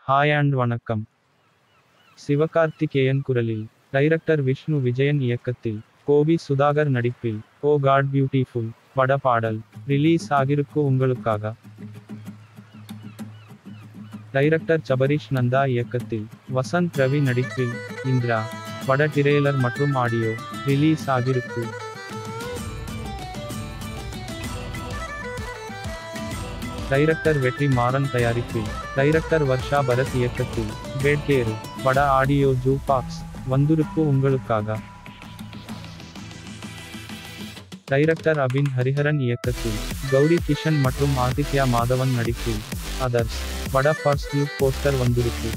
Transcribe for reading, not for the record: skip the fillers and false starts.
Hi and வணக்கம். சிவகார்த்திகேயன் குரலில், director Vishnu Vijayan இயக்கத்தில், கோபி சுதாகர் நடிப்பில், ஓ காட் பியூட்டிஃபுல் பட பாடல் ரிலீஸ் ஆகிருக்கு உங்களுக்காக. டைரக்டர் சபரிஷ் நந்தா இயக்கத்தில், வசந்த் ரவி நடிப்பில், இந்திரா பட டிரெய்லர் மற்றும் ஆடியோ ரிலீஸ் ஆகிருக்கு. டைரக்டர் வெற்றி மாறன் தயாரிப்பில், டைரக்டர் வர்ஷா பரத் இயக்கத்தில், பேட்கேரு பட ஆடியோ ஜூபாக்ஸ் வந்துருக்கு உங்களுக்காக. டைரக்டர் அபின் ஹரிஹரன் இயக்கத்தில், கௌரி கிஷன் மற்றும் ஆதித்யா மாதவன் நடிப்பில், அதர்ஸ் பட ஃபர்ஸ்ட் லுக் போஸ்டர் வந்துருக்கு.